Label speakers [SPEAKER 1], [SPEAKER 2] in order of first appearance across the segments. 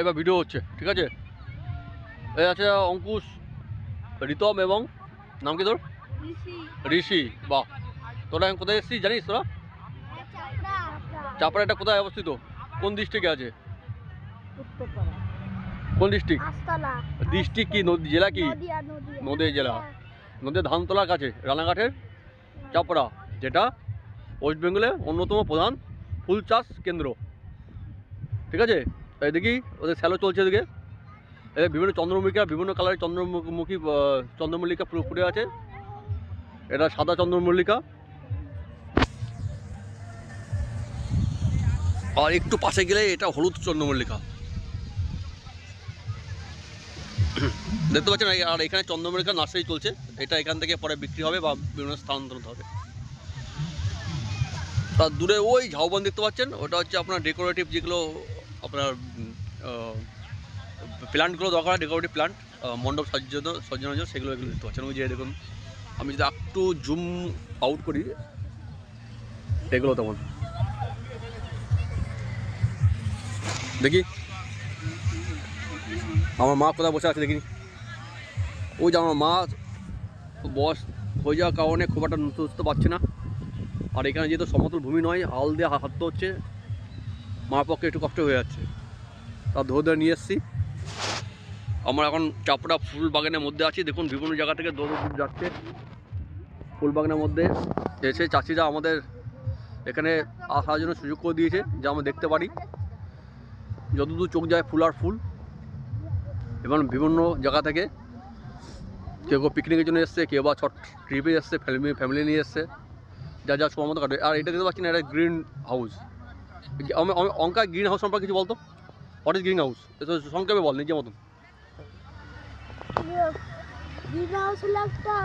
[SPEAKER 1] এবার ভিডিও হচ্ছে, ঠিক আছে? এই আছে অঙ্কুশ, রিতম এবং নাম কি তোর? ঋষি। বাহ, তোরা এখন কোথায় এসেছিস জানিস তোরা? চাপড়া এটা কোথায় অবস্থিত? কোন ডিস্ট্রিক্টে আছে? কোন ডিস্ট্রিক্ট? ডিস্ট্রিক্ট কি, জেলা কি? নদীয়া জেলা। নদীয়া ধানতলার কাছে রানাঘাটের চাপড়া, যেটা ওয়েস্ট বেঙ্গলের অন্যতম প্রধান ফুল চাষ কেন্দ্র, ঠিক আছে? তাই দেখি ওদের স্যালো চলছে এদিকে। এদের বিভিন্ন চন্দ্রমল্লিকা, বিভিন্ন কালারের চন্দ্রমুখী চন্দ্রমল্লিকা ফুটে আছে। এটা সাদা চন্দ্রমল্লিকা। আর একটু পাশে গেলে এটা হলুদ চন্দ্রমল্লিকা, দেখতে পাচ্ছেন। আর এখানে চন্দ্রমল্লিকা নার্সারি চলছে। এটা এখান থেকে পরে বিক্রি হবে বা বিভিন্ন স্থানান্তরিত হবে। তার দূরে ওই ঝাউবন দেখতে পাচ্ছেন, ওটা হচ্ছে আপনার ডেকোরেটিভ, যেগুলো আপনার প্ল্যান্টগুলো দরকার হয়, ডেকোরেটিভ প্ল্যান্ট, মণ্ডপ সজ্জানোর জন্য, সেগুলো এগুলো দেখতে পাচ্ছেন। ওই যে দেখুন, আমি যদি একটু জুম আউট করি, এগুলো তেমন দেখি। আমার মা কোথায় বসে আছে দেখিনি। ওই যে আমার মা বয়স হয়ে যাওয়ার কারণে খুব একটা বুঝতে পারছে না। আর এখানে যেহেতু সমতল ভূমি নয়, হাল দিয়ে হাঁটতে হচ্ছে, মার পক্ষে একটু কষ্ট হয়ে যাচ্ছে। তা ধরে ধরে নিয়ে এসেছি। আমরা এখন চাপড়া ফুল বাগানের মধ্যে আছি। দেখুন বিভিন্ন জায়গা থেকে দৌড় যাচ্ছে ফুল বাগানের মধ্যে। এসে চাষিরা আমাদের এখানে আসার জন্য সুযোগ করে দিয়েছে, যা আমরা দেখতে পারি। যতদূর চোখ যায় ফুল আর ফুল। এবং বিভিন্ন জায়গা থেকে কেউ পিকনিকের জন্য এসছে, কেউ বা ছোট ট্রিপে এসছে, ফ্যামিলি নিয়ে এসছে, যা যা সময় মতো কাটবে। আর এটা দেখতে পাচ্ছি না, এটা গ্রিন হাউস। অঙ্কা গ্রিন হাউস সম্পর্কে কিছু বলতো। What is green house? সংক্ষেপে বল নিজের মতন।
[SPEAKER 2] গ্রিন হাউস হলো একটা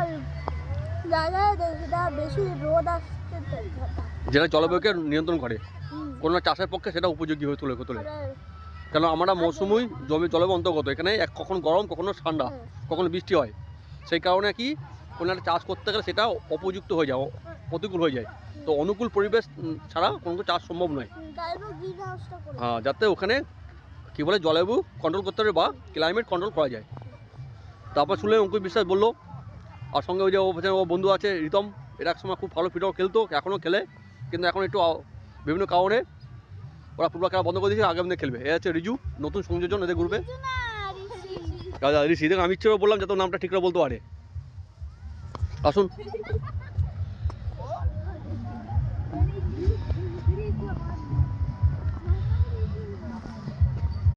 [SPEAKER 2] জায়গায় যেটা বেশি রোদ আসছে,
[SPEAKER 1] যেটা জলবায়ুকে নিয়ন্ত্রণ করে, কোনো চাষের পক্ষে সেটা উপযোগী হয়ে তোলে। কেন আমরা মৌসুমি জলবায়ু অন্তর্গত। এখানে কখনো গরম, কখনো ঠান্ডা, কখনো বৃষ্টি হয়। সেই কারণে কি কোনো একটা চাষ করতে গেলে সেটা অপযুক্ত হয়ে যায়, প্রতিকূল হয়ে যায়। তো অনুকূল পরিবেশ ছাড়া কোনো চাষ সম্ভব নয়। হ্যাঁ, যাতে ওখানে কী বলে জলবায়ু কন্ট্রোল করতে পারে বা ক্লাইমেট কন্ট্রোল করা যায়। তারপর শুনলে অঙ্কুশ বিশ্বাস বললো, আর সঙ্গে ওই যে ও বন্ধু আছে রিতম, এরা এক সময় খুব ভালো ফিটাও খেলতো, এখনও খেলে, কিন্তু এখন একটু বিভিন্ন কারণে ওরা ফুটবল খেলা বন্ধ করে দিয়েছে, আগামী দিনে খেলবে। এ হচ্ছে রিজু, নতুন সংযোজন এদের গ্রুপে। ঋষি, দেখুন আমি ইচ্ছে বললাম যাতে নামটা ঠিক করে বলতে পারে। আসুন।